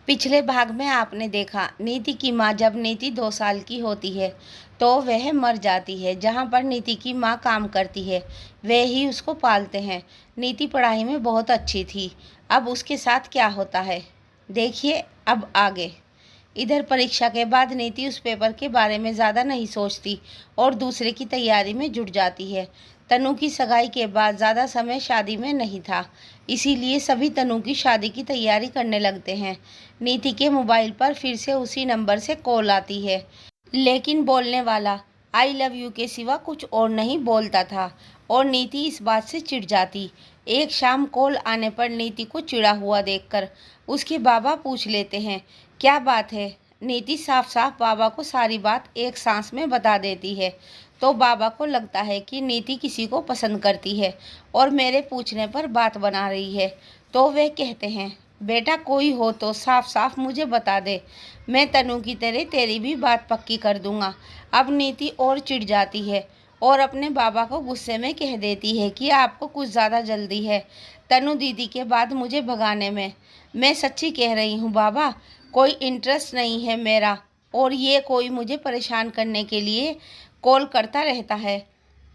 पिछले भाग में आपने देखा नीति की माँ जब नीति 2 साल की होती है तो वह मर जाती है। जहाँ पर नीति की माँ काम करती है वे ही उसको पालते हैं। नीति पढ़ाई में बहुत अच्छी थी। अब उसके साथ क्या होता है देखिए अब आगे। इधर परीक्षा के बाद नीति उस पेपर के बारे में ज़्यादा नहीं सोचती और दूसरे की तैयारी में जुट जाती है। तनु की सगाई के बाद ज़्यादा समय शादी में नहीं था, इसीलिए सभी तनु की शादी की तैयारी करने लगते हैं। नीति के मोबाइल पर फिर से उसी नंबर से कॉल आती है, लेकिन बोलने वाला आई लव यू के सिवा कुछ और नहीं बोलता था और नीति इस बात से चिढ़ जाती। एक शाम कॉल आने पर नीति को चिढ़ा हुआ देखकर उसके बाबा पूछ लेते हैं, क्या बात है। नीति साफ साफ बाबा को सारी बात एक सांस में बता देती है। तो बाबा को लगता है कि नीति किसी को पसंद करती है और मेरे पूछने पर बात बना रही है। तो वे कहते हैं, बेटा कोई हो तो साफ साफ मुझे बता दे, मैं तनु की तरह तेरी भी बात पक्की कर दूंगा। अब नीति और चिढ़ जाती है और अपने बाबा को गुस्से में कह देती है कि आपको कुछ ज़्यादा जल्दी है तनु दीदी के बाद मुझे भगाने में। मैं सच्ची कह रही हूँ बाबा, कोई इंटरेस्ट नहीं है मेरा और ये कोई मुझे परेशान करने के लिए कॉल करता रहता है।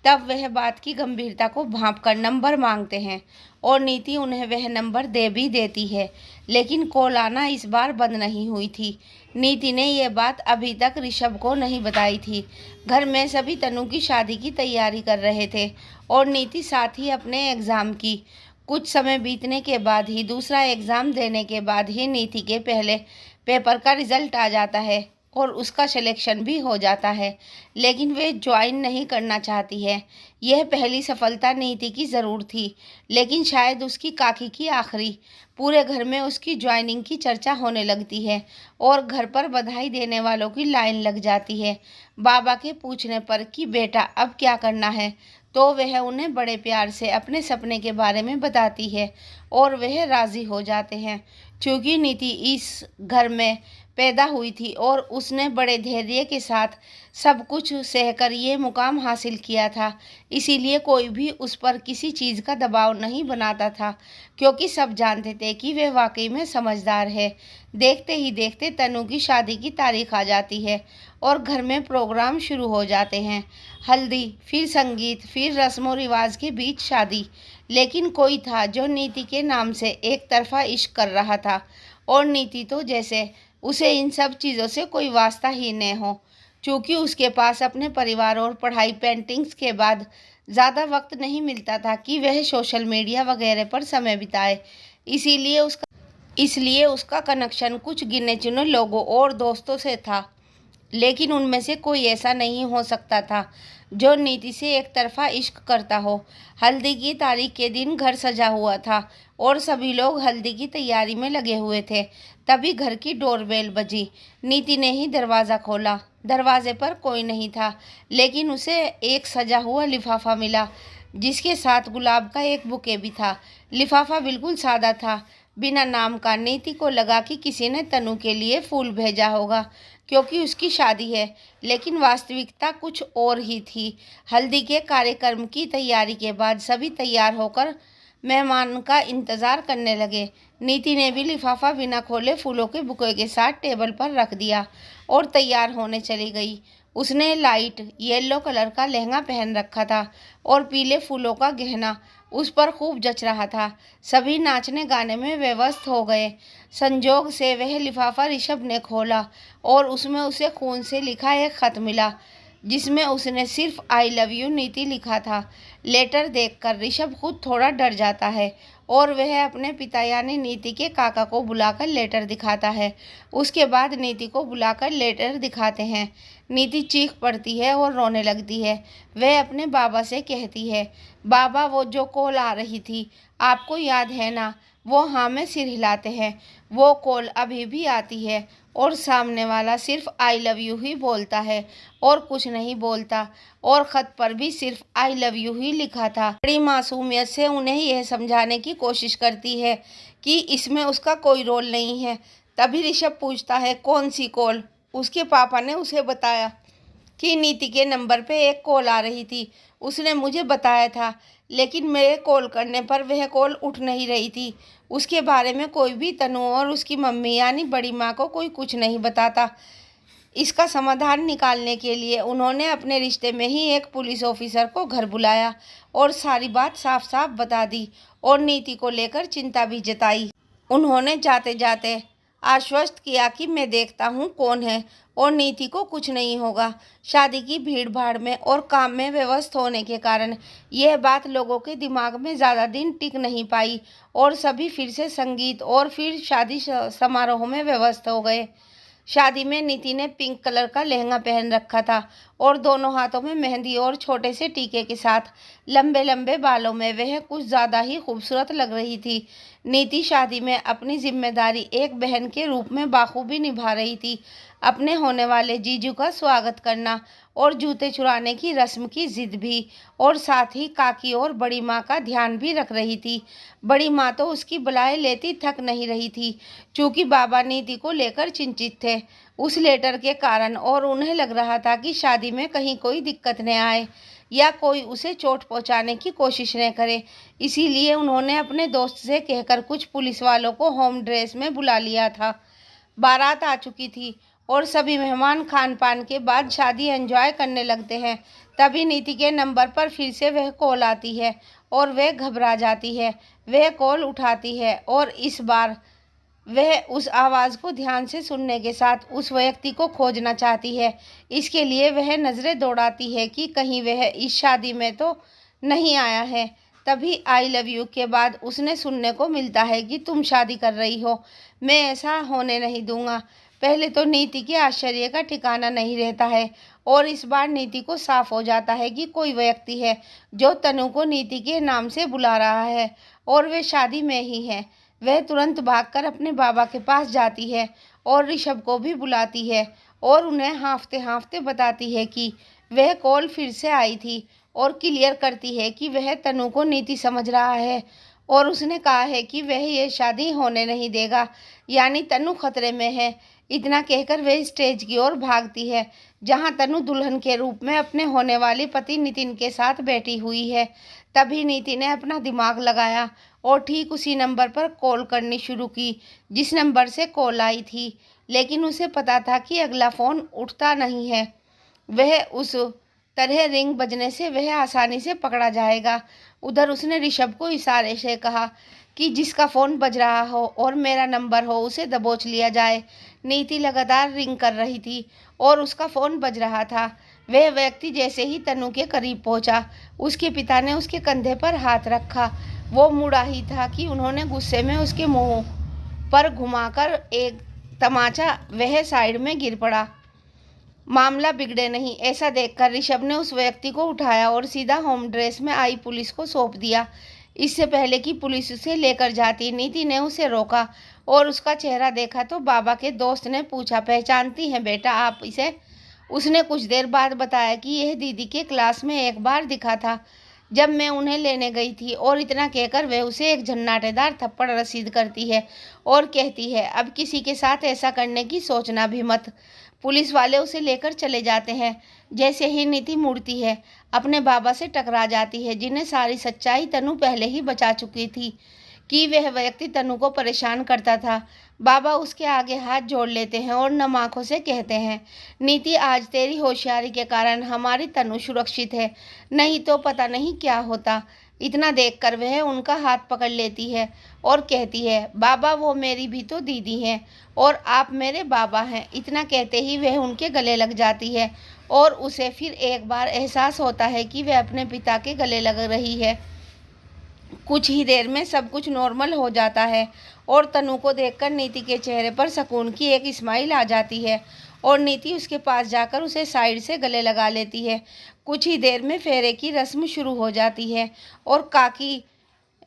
तब वह बात की गंभीरता को भांपकर नंबर मांगते हैं और नीति उन्हें वह नंबर दे भी देती है, लेकिन कॉल आना इस बार बंद नहीं हुई थी। नीति ने यह बात अभी तक ऋषभ को नहीं बताई थी। घर में सभी तनु की शादी की तैयारी कर रहे थे और नीति साथ ही अपने एग्ज़ाम की। कुछ समय बीतने के बाद ही, दूसरा एग्ज़ाम देने के बाद ही नीति के पहले पेपर का रिज़ल्ट आ जाता है और उसका सिलेक्शन भी हो जाता है, लेकिन वे ज्वाइन नहीं करना चाहती है। यह पहली सफलता नीति की ज़रूर थी, लेकिन शायद उसकी काकी की आखिरी। पूरे घर में उसकी ज्वाइनिंग की चर्चा होने लगती है और घर पर बधाई देने वालों की लाइन लग जाती है। बाबा के पूछने पर कि बेटा अब क्या करना है, तो वह उन्हें बड़े प्यार से अपने सपने के बारे में बताती है और वह राज़ी हो जाते हैं। क्योंकि नीति इस घर में पैदा हुई थी और उसने बड़े धैर्य के साथ सब कुछ सहकर ये मुकाम हासिल किया था, इसीलिए कोई भी उस पर किसी चीज़ का दबाव नहीं बनाता था, क्योंकि सब जानते थे कि वह वाकई में समझदार है। देखते ही देखते तनु की शादी की तारीख आ जाती है और घर में प्रोग्राम शुरू हो जाते हैं। हल्दी, फिर संगीत, फिर रस्म व रिवाज के बीच शादी। लेकिन कोई था जो नीति के नाम से एक तरफा इश्क कर रहा था और नीति तो जैसे उसे इन सब चीज़ों से कोई वास्ता ही न हो। चूँकि उसके पास अपने परिवार और पढ़ाई पेंटिंग्स के बाद ज़्यादा वक्त नहीं मिलता था कि वह सोशल मीडिया वगैरह पर समय बिताए, इसलिए उसका कनेक्शन कुछ गिने चुने लोगों और दोस्तों से था। लेकिन उनमें से कोई ऐसा नहीं हो सकता था जो नीति से एक तरफा इश्क करता हो। हल्दी की तारीख के दिन घर सजा हुआ था और सभी लोग हल्दी की तैयारी में लगे हुए थे। तभी घर की डोरबेल बजी। नीति ने ही दरवाज़ा खोला। दरवाजे पर कोई नहीं था, लेकिन उसे एक सजा हुआ लिफाफा मिला जिसके साथ गुलाब का एक बुके भी था। लिफाफा बिल्कुल सादा था, बिना नाम का। नीति को लगा कि किसी ने तनु के लिए फूल भेजा होगा क्योंकि उसकी शादी है, लेकिन वास्तविकता कुछ और ही थी। हल्दी के कार्यक्रम की तैयारी के बाद सभी तैयार होकर मेहमान का इंतज़ार करने लगे। नीति ने भी लिफाफा बिना खोले फूलों के बुके के साथ टेबल पर रख दिया और तैयार होने चली गई। उसने लाइट येलो कलर का लहंगा पहन रखा था और पीले फूलों का गहना उस पर खूब जच रहा था। सभी नाचने गाने में व्यस्त हो गए। संजोग से वह लिफाफा ऋषभ ने खोला और उसमें उसे खून से लिखा एक खत मिला जिसमें उसने सिर्फ आई लव यू नीति लिखा था। लेटर देखकर ऋषभ खुद थोड़ा डर जाता है और वह अपने पिता यानी नीति के काका को बुलाकर लेटर दिखाता है। उसके बाद नीति को बुलाकर लेटर दिखाते हैं। नीति चीख पड़ती है और रोने लगती है। वह अपने बाबा से कहती है, बाबा वो जो कॉल आ रही थी आपको याद है ना। वो हाँ में सिर हिलाते हैं। वो कॉल अभी भी आती है और सामने वाला सिर्फ आई लव यू ही बोलता है और कुछ नहीं बोलता, और ख़त पर भी सिर्फ आई लव यू ही लिखा था। बड़ी मासूमियत से उन्हें यह समझाने की कोशिश करती है कि इसमें उसका कोई रोल नहीं है। तभी ऋषभ पूछता है, कौन सी कॉल। उसके पापा ने उसे बताया कि नीति के नंबर पे एक कॉल आ रही थी। उसने मुझे बताया था, लेकिन मेरे कॉल करने पर वह कॉल उठ नहीं रही थी। उसके बारे में कोई भी तनु और उसकी मम्मी यानी बड़ी माँ को कोई कुछ नहीं बताता। इसका समाधान निकालने के लिए उन्होंने अपने रिश्ते में ही एक पुलिस ऑफिसर को घर बुलाया और सारी बात साफ साफ बता दी और नीति को लेकर चिंता भी जताई। उन्होंने जाते जाते आश्वस्त किया कि मैं देखता हूँ कौन है और नीति को कुछ नहीं होगा। शादी की भीड़ भाड़ में और काम में व्यस्त होने के कारण यह बात लोगों के दिमाग में ज़्यादा दिन टिक नहीं पाई और सभी फिर से संगीत और फिर शादी समारोह में व्यस्त हो गए। शादी में नीति ने पिंक कलर का लहंगा पहन रखा था और दोनों हाथों में मेहंदी और छोटे से टीके के साथ लंबे लंबे बालों में वह कुछ ज़्यादा ही खूबसूरत लग रही थी। नीति शादी में अपनी जिम्मेदारी एक बहन के रूप में बाखूबी निभा रही थी। अपने होने वाले जीजू का स्वागत करना और जूते चुराने की रस्म की जिद भी, और साथ ही काकी और बड़ी माँ का ध्यान भी रख रही थी। बड़ी माँ तो उसकी बलाएं लेती थक नहीं रही थी, चूँकि बाबा नीति को लेकर चिंतित थे उस लेटर के कारण, और उन्हें लग रहा था कि शादी में कहीं कोई दिक्कत न आए या कोई उसे चोट पहुंचाने की कोशिश न करे। इसीलिए उन्होंने अपने दोस्त से कहकर कुछ पुलिस वालों को होम ड्रेस में बुला लिया था। बारात आ चुकी थी और सभी मेहमान खान पान के बाद शादी एंजॉय करने लगते हैं। तभी नीति के नंबर पर फिर से वह कॉल आती है और वह घबरा जाती है। वह कॉल उठाती है और इस बार वह उस आवाज़ को ध्यान से सुनने के साथ उस व्यक्ति को खोजना चाहती है। इसके लिए वह नज़रें दौड़ाती है कि कहीं वह इस शादी में तो नहीं आया है। तभी आई लव यू के बाद उसने सुनने को मिलता है कि तुम शादी कर रही हो, मैं ऐसा होने नहीं दूंगा। पहले तो नीति के आश्चर्य का ठिकाना नहीं रहता है और इस बार नीति को साफ हो जाता है कि कोई व्यक्ति है जो तनु को नीति के नाम से बुला रहा है और वे शादी में ही है। वह तुरंत भागकर अपने बाबा के पास जाती है और ऋषभ को भी बुलाती है और उन्हें हाँफते हाँफते बताती है कि वह कॉल फिर से आई थी और क्लियर करती है कि वह तनु को नीति समझ रहा है और उसने कहा है कि वह ये शादी होने नहीं देगा, यानी तनु खतरे में है। इतना कहकर वह स्टेज की ओर भागती है जहां तनु दुल्हन के रूप में अपने होने वाले पति नितिन के साथ बैठी हुई है। तभी नीति ने अपना दिमाग लगाया और ठीक उसी नंबर पर कॉल करनी शुरू की जिस नंबर से कॉल आई थी, लेकिन उसे पता था कि अगला फ़ोन उठता नहीं है। वह उस तरह रिंग बजने से वह आसानी से पकड़ा जाएगा। उधर उसने ऋषभ को इशारे से कहा कि जिसका फ़ोन बज रहा हो और मेरा नंबर हो उसे दबोच लिया जाए। नीति लगातार रिंग कर रही थी और उसका फ़ोन बज रहा था। वह व्यक्ति जैसे ही तनु के करीब पहुंचा, उसके पिता ने उसके कंधे पर हाथ रखा। वो मुड़ा ही था कि उन्होंने गुस्से में उसके मुंह पर घुमाकर एक तमाचा वह साइड में गिर पड़ा। मामला बिगड़े नहीं, ऐसा देखकर ऋषभ ने उस व्यक्ति को उठाया और सीधा होम ड्रेस में आई पुलिस को सौंप दिया। इससे पहले कि पुलिस उसे लेकर जाती, नीति ने उसे रोका और उसका चेहरा देखा तो बाबा के दोस्त ने पूछा, पहचानती हैं बेटा आप इसे? उसने कुछ देर बाद बताया कि यह दीदी के क्लास में एक बार दिखा था जब मैं उन्हें लेने गई थी, और इतना कहकर वह उसे एक झन्नाटेदार थप्पड़ रसीद करती है और कहती है, अब किसी के साथ ऐसा करने की सोचना भी मत। पुलिस वाले उसे लेकर चले जाते हैं। जैसे ही नीति मुड़ती है, अपने बाबा से टकरा जाती है जिन्हें सारी सच्चाई तनु पहले ही बचा चुकी थी कि वह व्यक्ति तनु को परेशान करता था। बाबा उसके आगे हाथ जोड़ लेते हैं और नम आंखों से कहते हैं, नीति आज तेरी होशियारी के कारण हमारी तनु सुरक्षित है, नहीं तो पता नहीं क्या होता। इतना देखकर वह उनका हाथ पकड़ लेती है और कहती है, बाबा वो मेरी भी तो दीदी हैं और आप मेरे बाबा हैं। इतना कहते ही वह उनके गले लग जाती है और उसे फिर एक बार एहसास होता है कि वह अपने पिता के गले लग रही है। कुछ ही देर में सब कुछ नॉर्मल हो जाता है और तनु को देखकर नीति के चेहरे पर सुकून की एक स्माइल आ जाती है और नीति उसके पास जाकर उसे साइड से गले लगा लेती है। कुछ ही देर में फेरे की रस्म शुरू हो जाती है और काकी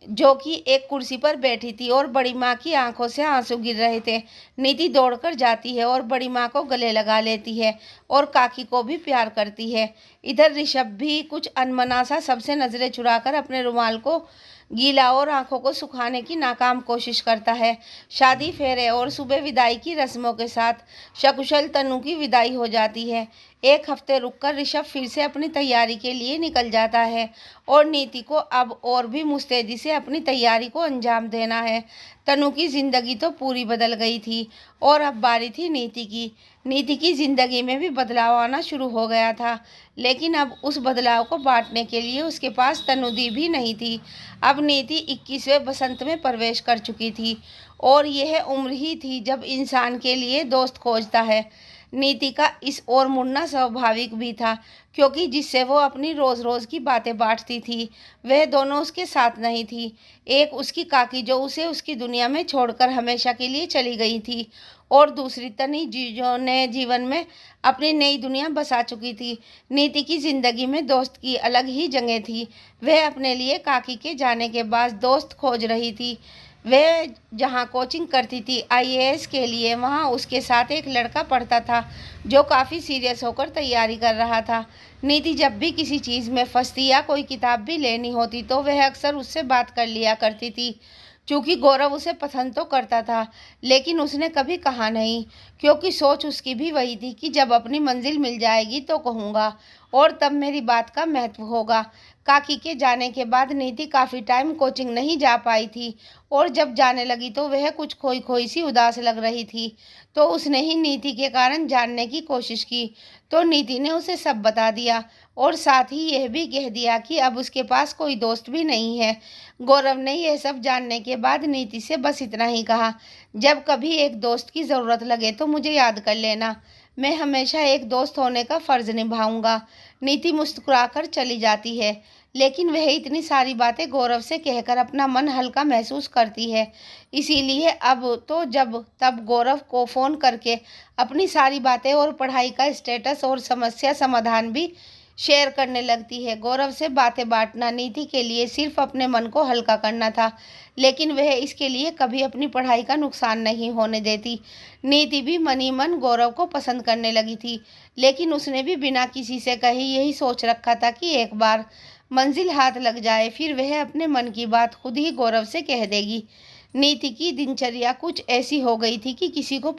जो कि एक कुर्सी पर बैठी थी और बड़ी माँ की आंखों से आंसू गिर रहे थे, नीति दौड़कर जाती है और बड़ी माँ को गले लगा लेती है और काकी को भी प्यार करती है। इधर ऋषभ भी कुछ अनमना सा सबसे नज़रें चुराकर अपने रुमाल को गीला और आंखों को सुखाने की नाकाम कोशिश करता है। शादी फेरे और सुबह विदाई की रस्मों के साथ सकुशल तनु की विदाई हो जाती है। एक हफ्ते रुककर ऋषभ फिर से अपनी तैयारी के लिए निकल जाता है और नीति को अब और भी मुस्तैदी से अपनी तैयारी को अंजाम देना है। तनु की ज़िंदगी तो पूरी बदल गई थी और अब बारी थी नीति की। नीति की ज़िंदगी में भी बदलाव आना शुरू हो गया था, लेकिन अब उस बदलाव को बांटने के लिए उसके पास तनुदी भी नहीं थी। अब नीति 21वें बसंत में प्रवेश कर चुकी थी और यह उम्र ही थी जब इंसान के लिए दोस्त खोजता है। नीति का इस ओर मुड़ना स्वाभाविक भी था, क्योंकि जिससे वो अपनी रोज़ रोज़ की बातें बांटती थी वह दोनों उसके साथ नहीं थी। एक उसकी काकी जो उसे उसकी दुनिया में छोड़कर हमेशा के लिए चली गई थी, और दूसरी तनी जो नए जीवन में अपनी नई दुनिया बसा चुकी थी। नीति की ज़िंदगी में दोस्त की अलग ही जगह थी। वह अपने लिए काकी के जाने के बाद दोस्त खोज रही थी। वह जहाँ कोचिंग करती थी आईएएस के लिए, वहाँ उसके साथ एक लड़का पढ़ता था जो काफ़ी सीरियस होकर तैयारी कर रहा था। नीति जब भी किसी चीज़ में फंसती या कोई किताब भी लेनी होती तो वह अक्सर उससे बात कर लिया करती थी। चूँकि गौरव उसे पसंद तो करता था, लेकिन उसने कभी कहा नहीं, क्योंकि सोच उसकी भी वही थी कि जब अपनी मंजिल मिल जाएगी तो कहूँगा और तब मेरी बात का महत्व होगा। काकी के जाने के बाद नीति काफ़ी टाइम कोचिंग नहीं जा पाई थी और जब जाने लगी तो वह कुछ खोई खोई सी उदास लग रही थी। तो उसने ही नीति के कारण जानने की कोशिश की, तो नीति ने उसे सब बता दिया और साथ ही यह भी कह दिया कि अब उसके पास कोई दोस्त भी नहीं है। गौरव ने यह सब जानने के बाद नीति से बस इतना ही कहा, जब कभी एक दोस्त की ज़रूरत लगे तो मुझे याद कर लेना, मैं हमेशा एक दोस्त होने का फ़र्ज़ निभाऊंगा। नीति मुस्कुराकर चली जाती है, लेकिन वह इतनी सारी बातें गौरव से कहकर अपना मन हल्का महसूस करती है। इसीलिए अब तो जब तब गौरव को फ़ोन करके अपनी सारी बातें और पढ़ाई का स्टेटस और समस्या समाधान भी शेयर करने लगती है। गौरव से बातें बांटना नीति के लिए सिर्फ अपने मन को हल्का करना था, लेकिन वह इसके लिए कभी अपनी पढ़ाई का नुकसान नहीं होने देती। नीति भी मन ही मन गौरव को पसंद करने लगी थी, लेकिन उसने भी बिना किसी से कहे यही सोच रखा था कि एक बार मंजिल हाथ लग जाए फिर वह अपने मन की बात खुद ही गौरव से कह देगी। नीति की दिनचर्या कुछ ऐसी हो गई थी कि किसी को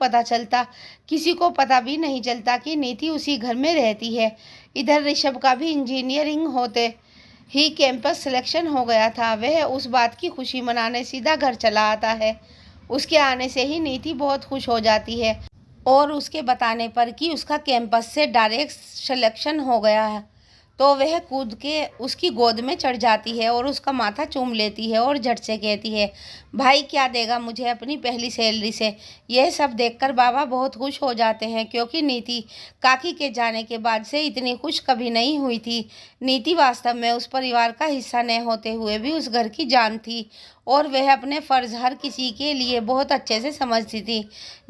पता भी नहीं चलता कि नीति उसी घर में रहती है। इधर ऋषभ का भी इंजीनियरिंग होते ही कैंपस सिलेक्शन हो गया था। वह उस बात की खुशी मनाने सीधा घर चला आता है। उसके आने से ही नीति बहुत खुश हो जाती है और उसके बताने पर कि उसका कैंपस से डायरेक्ट सिलेक्शन हो गया है तो वह कूद के उसकी गोद में चढ़ जाती है और उसका माथा चूम लेती है और झट से कहती है, भाई क्या देगा मुझे अपनी पहली सैलरी से। यह सब देखकर बाबा बहुत खुश हो जाते हैं, क्योंकि नीति काकी के जाने के बाद से इतनी खुश कभी नहीं हुई थी। नीति वास्तव में उस परिवार का हिस्सा न होते हुए भी उस घर की जान थी और वह अपने फ़र्ज हर किसी के लिए बहुत अच्छे से समझती थी।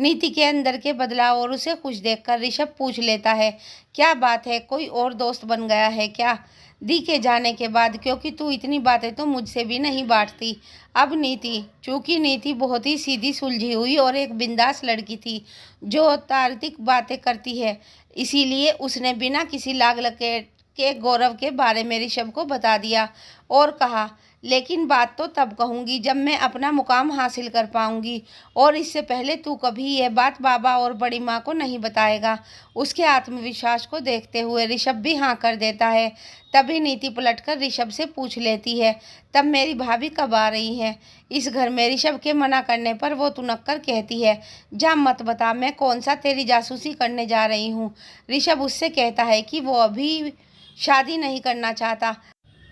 नीति के अंदर के बदलाव और उसे खुश देखकर ऋषभ पूछ लेता है, क्या बात है, कोई और दोस्त बन गया है क्या दी के जाने के बाद, क्योंकि तू इतनी बातें तो मुझसे भी नहीं बांटती। अब नीति, चूँकि नीति बहुत ही सीधी सुलझी हुई और एक बिंदास लड़की थी जो तार्किक बातें करती है, इसीलिए उसने बिना किसी लाग लपेट के गौरव के बारे में ऋषभ को बता दिया और कहा, लेकिन बात तो तब कहूँगी जब मैं अपना मुकाम हासिल कर पाऊँगी, और इससे पहले तू कभी यह बात बाबा और बड़ी माँ को नहीं बताएगा। उसके आत्मविश्वास को देखते हुए ऋषभ भी हाँ कर देता है। तभी नीति पलटकर ऋषभ से पूछ लेती है, तब मेरी भाभी कब आ रही हैं इस घर में। ऋषभ के मना करने पर वो तुनक्कर कहती है, जा मत बता, मैं कौन सा तेरी जासूसी करने जा रही हूँ। ऋषभ उससे कहता है कि वो अभी शादी नहीं करना चाहता,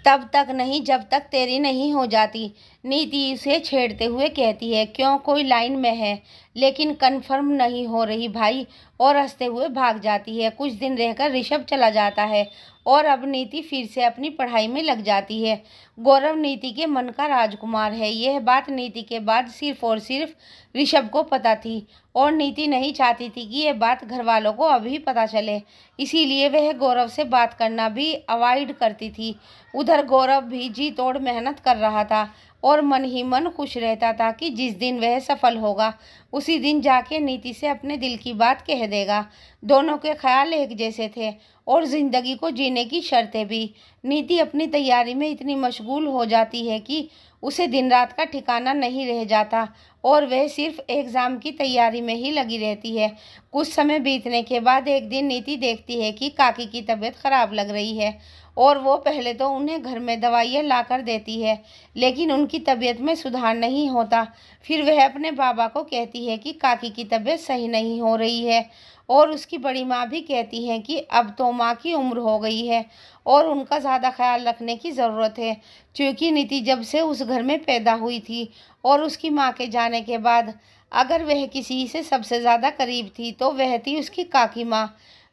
तब तक नहीं जब तक तेरी नहीं हो जाती। नीति उसे छेड़ते हुए कहती है, क्यों, कोई लाइन में है, लेकिन कन्फर्म नहीं हो रही भाई, और हंसते हुए भाग जाती है। कुछ दिन रहकर ऋषभ चला जाता है और अब नीति फिर से अपनी पढ़ाई में लग जाती है। गौरव नीति के मन का राजकुमार है, यह बात नीति के बाद सिर्फ और सिर्फ ऋषभ को पता थी और नीति नहीं चाहती थी कि यह बात घर वालों को अभी पता चले, इसीलिए वह गौरव से बात करना भी अवॉइड करती थी। उधर गौरव भी जी तोड़ मेहनत कर रहा था और मन ही मन खुश रहता था कि जिस दिन वह सफल होगा उसी दिन जाके नीति से अपने दिल की बात कह देगा। दोनों के ख्याल एक जैसे थे और ज़िंदगी को जीने की शर्तें भी। नीति अपनी तैयारी में इतनी मशगूल हो जाती है कि उसे दिन रात का ठिकाना नहीं रह जाता और वह सिर्फ एग्ज़ाम की तैयारी में ही लगी रहती है। कुछ समय बीतने के बाद एक दिन नीति देखती है कि काकी की तबीयत खराब लग रही है और वो पहले तो उन्हें घर में दवाइयाँ ला कर देती है, लेकिन उनकी तबीयत में सुधार नहीं होता। फिर वह अपने बाबा को कहती है कि काकी की तबीयत सही नहीं हो रही है और उसकी बड़ी माँ भी कहती हैं कि अब तो माँ की उम्र हो गई है और उनका ज़्यादा ख्याल रखने की ज़रूरत है, क्योंकि नीति जब से उस घर में पैदा हुई थी और उसकी माँ के जाने के बाद अगर वह किसी से सबसे ज़्यादा करीब थी तो वह थी उसकी काकी माँ।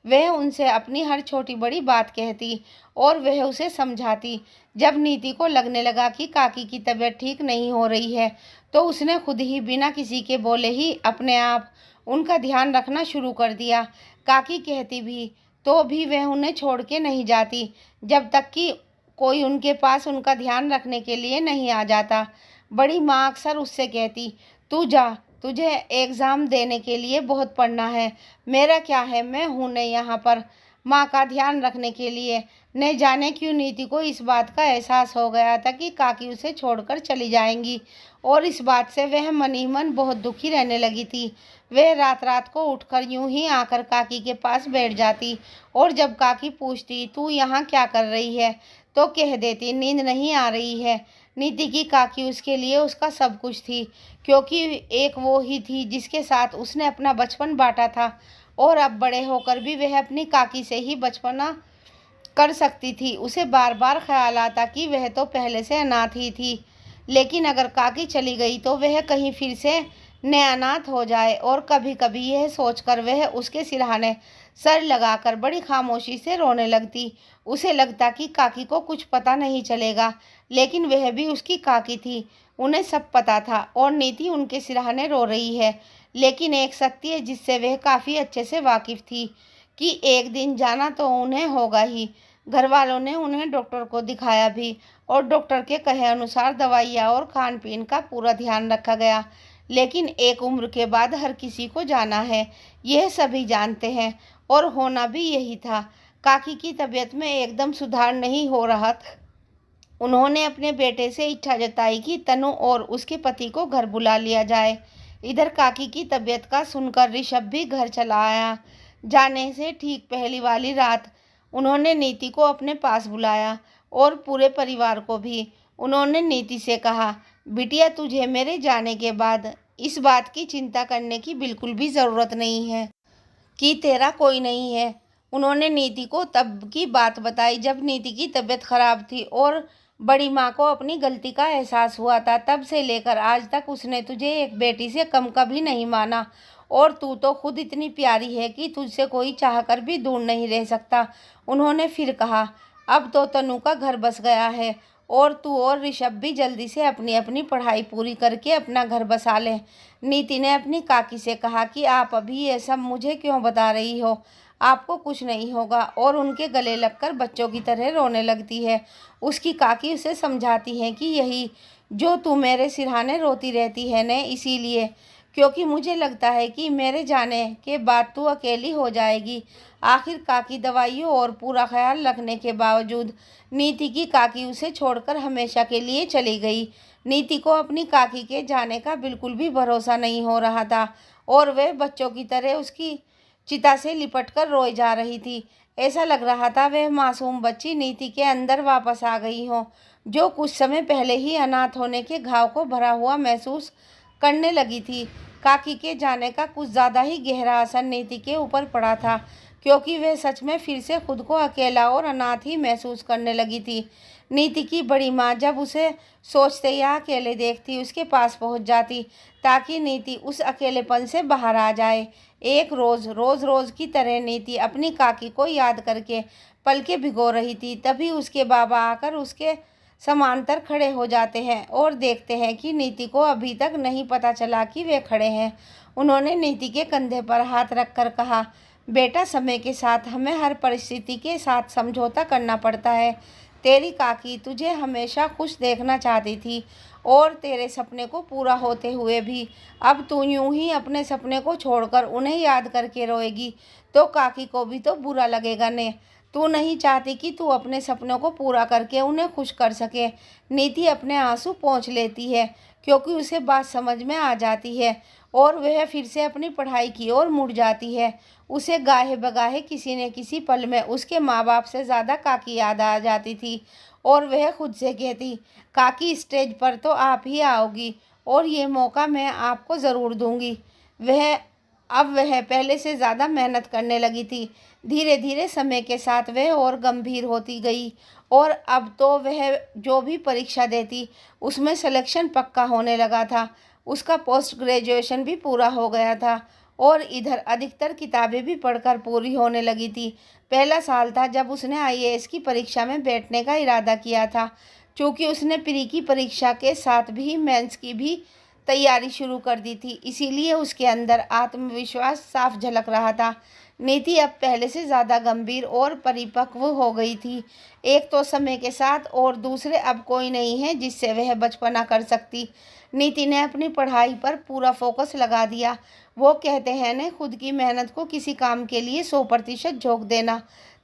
वह उनसे अपनी हर छोटी बड़ी बात कहती और वह उसे समझाती। जब नीति को लगने लगा कि काकी की तबीयत ठीक नहीं हो रही है तो उसने खुद ही बिना किसी के बोले ही अपने आप उनका ध्यान रखना शुरू कर दिया। काकी कहती भी तो भी वह उन्हें छोड़ के नहीं जाती जब तक कि कोई उनके पास उनका ध्यान रखने के लिए नहीं आ जाता। बड़ी माँ अक्सर उससे कहती, तू जा, तुझे एग्ज़ाम देने के लिए बहुत पढ़ना है, मेरा क्या है, मैं हूँ न यहाँ पर माँ का ध्यान रखने के लिए। न जाने क्यों नीति को इस बात का एहसास हो गया था कि काकी उसे छोड़कर चली जाएंगी और इस बात से वह मन ही मन बहुत दुखी रहने लगी थी। वह रात रात को उठकर यूं ही आकर काकी के पास बैठ जाती और जब काकी पूछती तू यहाँ क्या कर रही है तो कह देती नींद नहीं आ रही है। नीति की काकी उसके लिए उसका सब कुछ थी, क्योंकि एक वो ही थी जिसके साथ उसने अपना बचपन बांटा था और अब बड़े होकर भी वह अपनी काकी से ही बचपना कर सकती थी। उसे बार बार ख्याल आता कि वह तो पहले से अनाथ ही थी, लेकिन अगर काकी चली गई तो वह कहीं फिर से अनाथ हो जाए। और कभी कभी यह सोचकर वह उसके सिरहाने सर लगाकर बड़ी खामोशी से रोने लगती। उसे लगता कि काकी को कुछ पता नहीं चलेगा, लेकिन वह भी उसकी काकी थी, उन्हें सब पता था और नीति उनके सिरहाने रो रही है। लेकिन एक सत्य जिससे वह काफ़ी अच्छे से वाकिफ़ थी कि एक दिन जाना तो उन्हें होगा ही। घर वालों ने उन्हें डॉक्टर को दिखाया भी और डॉक्टर के कहे अनुसार दवाइयाँ और खान पीन का पूरा ध्यान रखा गया। लेकिन एक उम्र के बाद हर किसी को जाना है, यह सभी जानते हैं और होना भी यही था। काकी की तबीयत में एकदम सुधार नहीं हो रहा था। उन्होंने अपने बेटे से इच्छा जताई कि तनु और उसके पति को घर बुला लिया जाए। इधर काकी की तबीयत का सुनकर ऋषभ भी घर चला आया। जाने से ठीक पहली वाली रात उन्होंने नीति को अपने पास बुलाया और पूरे परिवार को भी। उन्होंने नीति से कहा, बिटिया तुझे मेरे जाने के बाद इस बात की चिंता करने की बिल्कुल भी ज़रूरत नहीं है कि तेरा कोई नहीं है। उन्होंने नीति को तब की बात बताई जब नीति की तबीयत खराब थी और बड़ी माँ को अपनी गलती का एहसास हुआ था। तब से लेकर आज तक उसने तुझे एक बेटी से कम कभी नहीं माना और तू तो खुद इतनी प्यारी है कि तुझसे कोई चाहकर भी दूर नहीं रह सकता। उन्होंने फिर कहा, अब तो तनु का घर बस गया है और तू और ऋषभ भी जल्दी से अपनी अपनी पढ़ाई पूरी करके अपना घर बसा ले। नीति ने अपनी काकी से कहा कि आप अभी ये सब मुझे क्यों बता रही हो, आपको कुछ नहीं होगा, और उनके गले लगकर बच्चों की तरह रोने लगती है। उसकी काकी उसे समझाती है कि यही जो तू मेरे सिरहाने रोती रहती है न, इसीलिए क्योंकि मुझे लगता है कि मेरे जाने के बाद तू अकेली हो जाएगी। आखिर काकी दवाइयों और पूरा ख्याल रखने के बावजूद नीति की काकी उसे छोड़कर हमेशा के लिए चली गई। नीति को अपनी काकी के जाने का बिल्कुल भी भरोसा नहीं हो रहा था और वह बच्चों की तरह उसकी चिता से लिपटकर रोई जा रही थी। ऐसा लग रहा था वह मासूम बच्ची नीति के अंदर वापस आ गई हो, जो कुछ समय पहले ही अनाथ होने के घाव को भरा हुआ महसूस करने लगी थी। काकी के जाने का कुछ ज़्यादा ही गहरा असर नीति के ऊपर पड़ा था, क्योंकि वह सच में फिर से खुद को अकेला और अनाथ ही महसूस करने लगी थी। नीति की बड़ी माँ जब उसे सोचते या अकेले देखती उसके पास पहुंच जाती ताकि नीति उस अकेलेपन से बाहर आ जाए। एक रोज़ की तरह नीति अपनी काकी को याद करके पलकें भिगो रही थी। तभी उसके बाबा आकर उसके समांतर खड़े हो जाते हैं और देखते हैं कि नीति को अभी तक नहीं पता चला कि वे खड़े हैं। उन्होंने नीति के कंधे पर हाथ रखकर कहा, बेटा समय के साथ हमें हर परिस्थिति के साथ समझौता करना पड़ता है। तेरी काकी तुझे हमेशा खुश देखना चाहती थी और तेरे सपने को पूरा होते हुए भी अब तू यूं ही अपने सपने को छोड़कर उन्हें याद करके रोएगी तो काकी को भी तो बुरा लगेगा ने। तू नहीं चाहती कि तू अपने सपनों को पूरा करके उन्हें खुश कर सके। नीति अपने आंसू पोंछ लेती है क्योंकि उसे बात समझ में आ जाती है और वह फिर से अपनी पढ़ाई की ओर मुड़ जाती है। उसे गाहे बगाहे किसी न किसी पल में उसके माँ बाप से ज़्यादा काकी याद आ जाती थी और वह खुद से कहती, काकी स्टेज पर तो आप ही आओगी और ये मौका मैं आपको ज़रूर दूंगी। वह पहले से ज़्यादा मेहनत करने लगी थी। धीरे धीरे समय के साथ वह और गंभीर होती गई और अब तो वह जो भी परीक्षा देती उसमें सिलेक्शन पक्का होने लगा था। उसका पोस्ट ग्रेजुएशन भी पूरा हो गया था और इधर अधिकतर किताबें भी पढ़कर पूरी होने लगी थी। पहला साल था जब उसने आईएएस की परीक्षा में बैठने का इरादा किया था। चूँकि उसने प्री की परीक्षा के साथ भी मेंस की भी तैयारी शुरू कर दी थी, इसीलिए उसके अंदर आत्मविश्वास साफ झलक रहा था। नीति अब पहले से ज़्यादा गंभीर और परिपक्व हो गई थी। एक तो समय के साथ और दूसरे अब कोई नहीं है जिससे वह बचपना कर सकती। नीति ने अपनी पढ़ाई पर पूरा फोकस लगा दिया। वो कहते हैं ने खुद की मेहनत को किसी काम के लिए 100% झोंक देना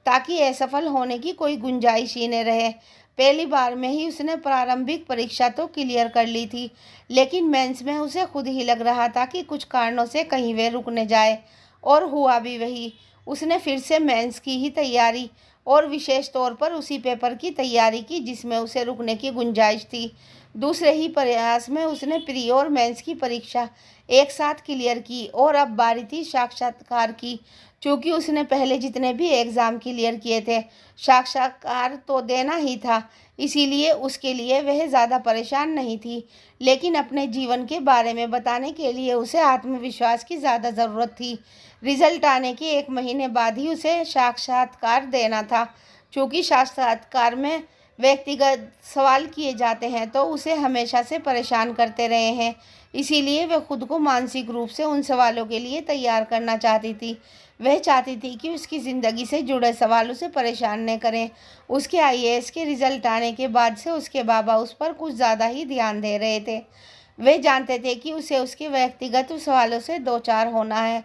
ताकि असफल होने की कोई गुंजाइश ही न रहे। पहली बार में ही उसने प्रारंभिक परीक्षा तो क्लियर कर ली थी, लेकिन मेंस में उसे खुद ही लग रहा था कि कुछ कारणों से कहीं वे रुक न जाए, और हुआ भी वही। उसने फिर से मेंस की ही तैयारी और विशेष तौर पर उसी पेपर की तैयारी की जिसमें उसे रुकने की गुंजाइश थी। दूसरे ही प्रयास में उसने प्री और मेंस की परीक्षा एक साथ क्लियर की और अब बारी थी साक्षात्कार की। चूँकि उसने पहले जितने भी एग्ज़ाम क्लियर किए थे, साक्षात्कार तो देना ही था, इसीलिए उसके लिए वह ज़्यादा परेशान नहीं थी। लेकिन अपने जीवन के बारे में बताने के लिए उसे आत्मविश्वास की ज़्यादा ज़रूरत थी। रिजल्ट आने के 1 महीने बाद ही उसे साक्षात्कार देना था। चूँकि साक्षात्कार में व्यक्तिगत सवाल किए जाते हैं तो उसे हमेशा से परेशान करते रहे हैं, इसीलिए वह खुद को मानसिक रूप से उन सवालों के लिए तैयार करना चाहती थी। वह चाहती थी कि उसकी ज़िंदगी से जुड़े सवाल उसे परेशान न करें। उसके आईएएस के रिज़ल्ट आने के बाद से उसके बाबा उस पर कुछ ज़्यादा ही ध्यान दे रहे थे। वे जानते थे कि उसे उसके व्यक्तिगत सवालों से दो चार होना है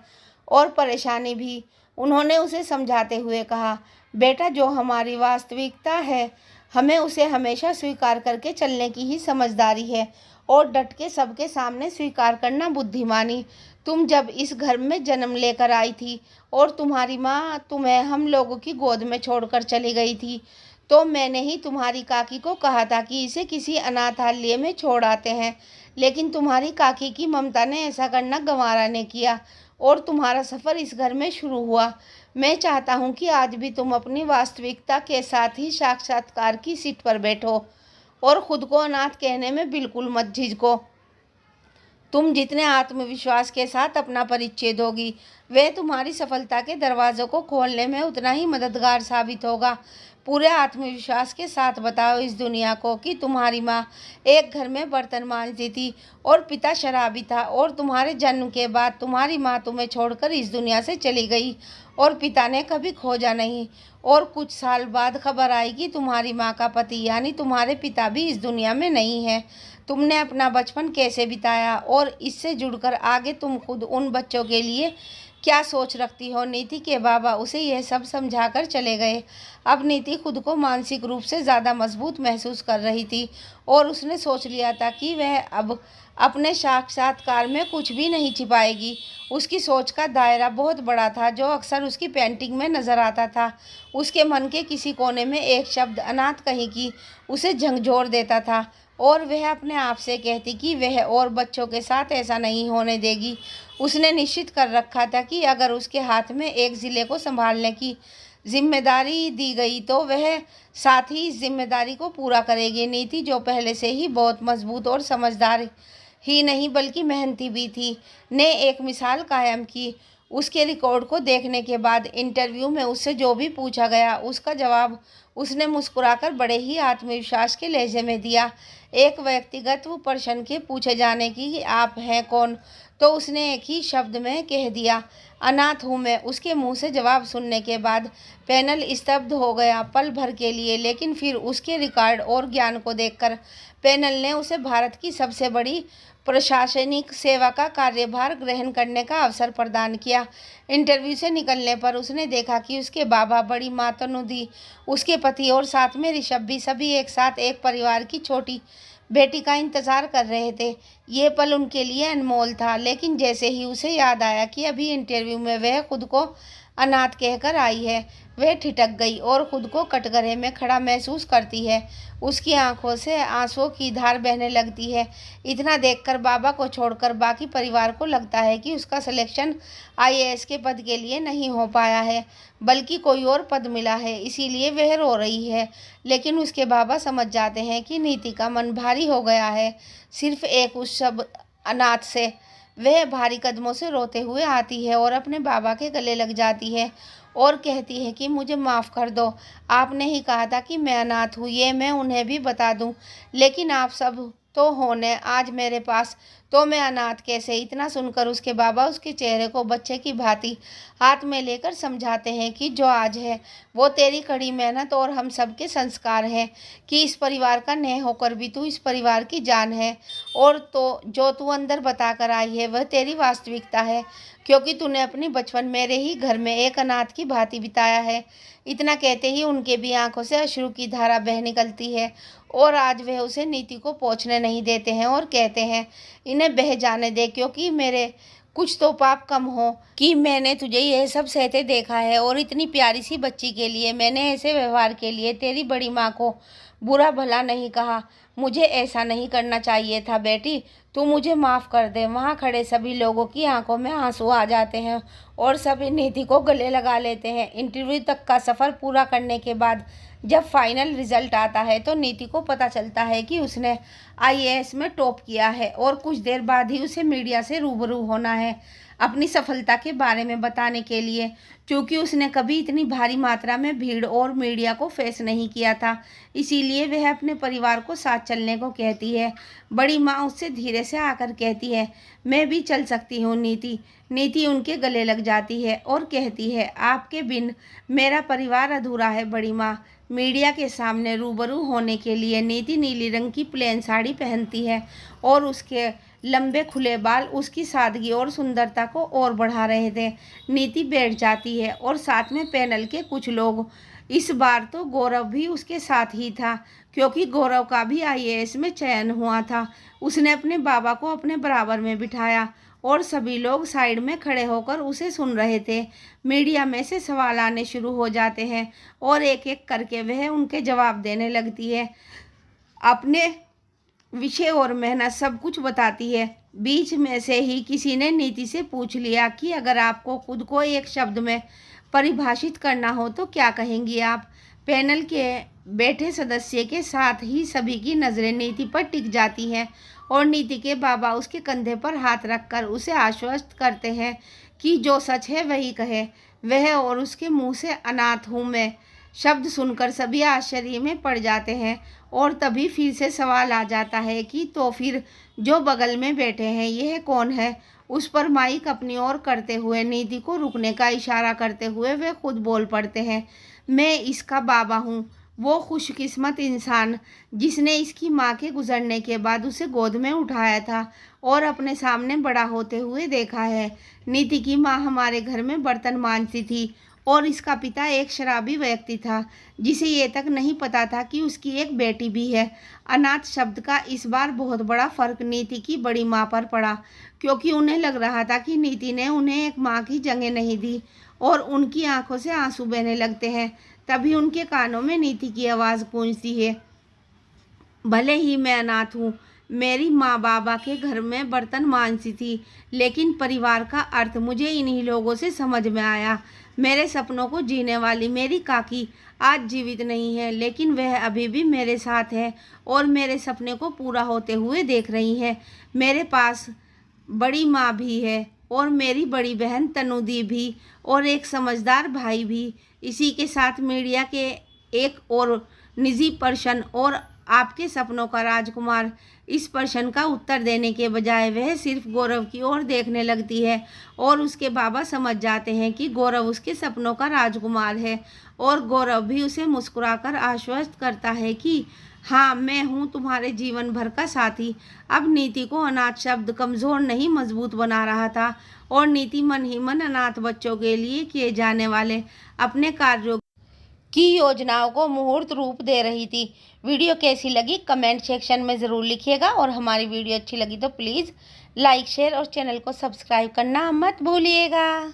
और परेशानी भी। उन्होंने उसे समझाते हुए कहा, बेटा जो हमारी वास्तविकता है हमें उसे हमेशा स्वीकार करके चलने की ही समझदारी है और डट के सबके सामने स्वीकार करना बुद्धिमानी। तुम जब इस घर में जन्म लेकर आई थी और तुम्हारी माँ तुम्हें हम लोगों की गोद में छोड़कर चली गई थी, तो मैंने ही तुम्हारी काकी को कहा था कि इसे किसी अनाथालय में छोड़ आते हैं, लेकिन तुम्हारी काकी की ममता ने ऐसा करना गंवारा ने किया और तुम्हारा सफ़र इस घर में शुरू हुआ। मैं चाहता हूँ कि आज भी तुम अपनी वास्तविकता के साथ ही साक्षात्कार की सीट पर बैठो और ख़ुद को अनाथ कहने में बिल्कुल मत झिझको। तुम जितने आत्मविश्वास के साथ अपना परिचय दोगी, वह तुम्हारी सफलता के दरवाज़ों को खोलने में उतना ही मददगार साबित होगा। पूरे आत्मविश्वास के साथ बताओ इस दुनिया को कि तुम्हारी माँ एक घर में बर्तन मांजती थी और पिता शराबी था और तुम्हारे जन्म के बाद तुम्हारी माँ तुम्हें छोड़कर इस दुनिया से चली गई और पिता ने कभी खोजा नहीं। और कुछ साल बाद खबर आई कि तुम्हारी माँ का पति यानी तुम्हारे पिता भी इस दुनिया में नहीं है। तुमने अपना बचपन कैसे बिताया और इससे जुड़कर आगे तुम खुद उन बच्चों के लिए क्या सोच रखती हो। नीति के बाबा उसे यह सब समझाकर चले गए। अब नीति खुद को मानसिक रूप से ज़्यादा मजबूत महसूस कर रही थी और उसने सोच लिया था कि वह अब अपने साक्षात्कार में कुछ भी नहीं छिपाएगी। उसकी सोच का दायरा बहुत बड़ा था जो अक्सर उसकी पेंटिंग में नज़र आता था। उसके मन के किसी कोने में एक शब्द अनाथ कहीं की उसे झंझोर देता था और वह अपने आप से कहती कि वह और बच्चों के साथ ऐसा नहीं होने देगी। उसने निश्चित कर रखा था कि अगर उसके हाथ में एक ज़िले को संभालने की जिम्मेदारी दी गई तो वह साथ ही इस जिम्मेदारी को पूरा करेगी। नीति जो पहले से ही बहुत मजबूत और समझदार ही नहीं बल्कि मेहनती भी थी, ने एक मिसाल कायम की। उसके रिकॉर्ड को देखने के बाद इंटरव्यू में उससे जो भी पूछा गया उसका जवाब उसने मुस्कुराकर बड़े ही आत्मविश्वास के लहजे में दिया। एक व्यक्तिगत प्रश्न के पूछे जाने की आप हैं कौन, तो उसने एक ही शब्द में कह दिया, अनाथ हूँ मैं। उसके मुंह से जवाब सुनने के बाद पैनल स्तब्ध हो गया पल भर के लिए, लेकिन फिर उसके रिकॉर्ड और ज्ञान को देखकर पैनल ने उसे भारत की सबसे बड़ी प्रशासनिक सेवा का कार्यभार ग्रहण करने का अवसर प्रदान किया। इंटरव्यू से निकलने पर उसने देखा कि उसके बाबा, बड़ी माँ तनुदी, उसके पति और साथ में ऋषभ भी सभी एक साथ एक परिवार की छोटी बेटी का इंतजार कर रहे थे। ये पल उनके लिए अनमोल था, लेकिन जैसे ही उसे याद आया कि अभी इंटरव्यू में वह खुद को अनाथ कहकर आई है, वह ठिठक गई और खुद को कटघरे में खड़ा महसूस करती है। उसकी आंखों से आंसुओं की धार बहने लगती है। इतना देखकर बाबा को छोड़कर बाकी परिवार को लगता है कि उसका सिलेक्शन आईएएस के पद के लिए नहीं हो पाया है, बल्कि कोई और पद मिला है, इसीलिए वह रो रही है। लेकिन उसके बाबा समझ जाते हैं कि नीति का मन भारी हो गया है सिर्फ एक उस सब अनाथ से। वह भारी कदमों से रोते हुए आती है और अपने बाबा के गले लग जाती है और कहती है कि मुझे माफ़ कर दो, आपने ही कहा था कि मैं अनाथ हूँ, ये मैं उन्हें भी बता दूँ, लेकिन आप सब तो होने आज मेरे पास, तो मैं अनाथ कैसे। इतना सुनकर उसके बाबा उसके चेहरे को बच्चे की भांति हाथ में लेकर समझाते हैं कि जो आज है वो तेरी कड़ी मेहनत और हम सब के संस्कार हैं, कि इस परिवार का न होकर भी तू इस परिवार की जान है, और तो जो तू अंदर बता कर आई है वह तेरी वास्तविकता है, क्योंकि तूने अपनी बचपन मेरे ही घर में एक अनाथ की भांति बिताया है। इतना कहते ही उनके भी आंखों से अश्रु की धारा बह निकलती है और आज वह उसे नीति को पहुंचने नहीं देते हैं और कहते हैं, इन्हें बह जाने दे, क्योंकि मेरे कुछ तो पाप कम हो कि मैंने तुझे यह सब सहते देखा है, और इतनी प्यारी सी बच्ची के लिए मैंने ऐसे व्यवहार के लिए तेरी बड़ी माँ को बुरा भला नहीं कहा। मुझे ऐसा नहीं करना चाहिए था बेटी, तू मुझे माफ़ कर दे। वहाँ खड़े सभी लोगों की आंखों में आंसू आ जाते हैं और सभी नीति को गले लगा लेते हैं। इंटरव्यू तक का सफ़र पूरा करने के बाद जब फाइनल रिजल्ट आता है तो नीति को पता चलता है कि उसने आईएएस में टॉप किया है, और कुछ देर बाद ही उसे मीडिया से रूबरू होना है अपनी सफलता के बारे में बताने के लिए, क्योंकि उसने कभी इतनी भारी मात्रा में भीड़ और मीडिया को फेस नहीं किया था। इसीलिए वह अपने परिवार को साथ चलने को कहती है। बड़ी माँ उससे धीरे से आकर कहती है, मैं भी चल सकती हूँ नीति। नीति उनके गले लग जाती है और कहती है, आपके बिन मेरा परिवार अधूरा है बड़ी माँ। मीडिया के सामने रूबरू होने के लिए नीति नीली रंग की प्लेन साड़ी पहनती है और उसके लंबे खुले बाल उसकी सादगी और सुंदरता को और बढ़ा रहे थे। नीति बैठ जाती है और साथ में पैनल के कुछ लोग, इस बार तो गौरव भी उसके साथ ही था, क्योंकि गौरव का भी आईएएस में चयन हुआ था। उसने अपने बाबा को अपने बराबर में बिठाया और सभी लोग साइड में खड़े होकर उसे सुन रहे थे। मीडिया में से सवाल आने शुरू हो जाते हैं और एक एक करके वह उनके जवाब देने लगती है, अपने विषय और मेहनत सब कुछ बताती है। बीच में से ही किसी ने नीति से पूछ लिया कि अगर आपको खुद को एक शब्द में परिभाषित करना हो तो क्या कहेंगी आप। पैनल के बैठे सदस्य के साथ ही सभी की नज़रें नीति पर टिक जाती हैं और नीति के बाबा उसके कंधे पर हाथ रखकर उसे आश्वस्त करते हैं कि जो सच है वही कहे वह, और उसके मुंह से अनाथ हूँ मैं शब्द सुनकर सभी आश्चर्य में पड़ जाते हैं। और तभी फिर से सवाल आ जाता है कि तो फिर जो बगल में बैठे हैं यह कौन है। उस पर माइक अपनी ओर करते हुए नीति को रुकने का इशारा करते हुए वे खुद बोल पड़ते हैं, मैं इसका बाबा हूँ, वो खुशकिस्मत इंसान जिसने इसकी माँ के गुजरने के बाद उसे गोद में उठाया था और अपने सामने बड़ा होते हुए देखा है। नीति की माँ हमारे घर में बर्तन मांजती थी और इसका पिता एक शराबी व्यक्ति था जिसे ये तक नहीं पता था कि उसकी एक बेटी भी है। अनाथ शब्द का इस बार बहुत बड़ा फर्क नीति की बड़ी माँ पर पड़ा, क्योंकि उन्हें लग रहा था कि नीति ने उन्हें एक माँ की जगह नहीं दी और उनकी आंखों से आंसू बहने लगते हैं। तभी उनके कानों में नीति की आवाज़ गूंजती है, भले ही मैं अनाथ हूँ, मेरी माँ बाबा के घर में बर्तन मांजती थी, लेकिन परिवार का अर्थ मुझे इन्हीं लोगों से समझ में आया। मेरे सपनों को जीने वाली मेरी काकी आज जीवित नहीं है, लेकिन वह अभी भी मेरे साथ है और मेरे सपने को पूरा होते हुए देख रही है। मेरे पास बड़ी माँ भी है और मेरी बड़ी बहन तनुदी भी और एक समझदार भाई भी। इसी के साथ मीडिया के एक और निजी पर्सन और आपके सपनों का राजकुमार। इस प्रश्न का उत्तर देने के बजाय वह सिर्फ गौरव की ओर देखने लगती है और उसके बाबा समझ जाते हैं कि गौरव उसके सपनों का राजकुमार है और गौरव भी उसे मुस्कुराकर आश्वस्त करता है कि हाँ, मैं हूँ तुम्हारे जीवन भर का साथी। अब नीति को अनाथ शब्द कमज़ोर नहीं मजबूत बना रहा था और नीति मन ही मन अनाथ बच्चों के लिए किए जाने वाले अपने कार्यों की योजनाओं को मुहूर्त रूप दे रही थी। वीडियो कैसी लगी कमेंट सेक्शन में ज़रूर लिखिएगा और हमारी वीडियो अच्छी लगी तो प्लीज़ लाइक शेयर और चैनल को सब्सक्राइब करना मत भूलिएगा।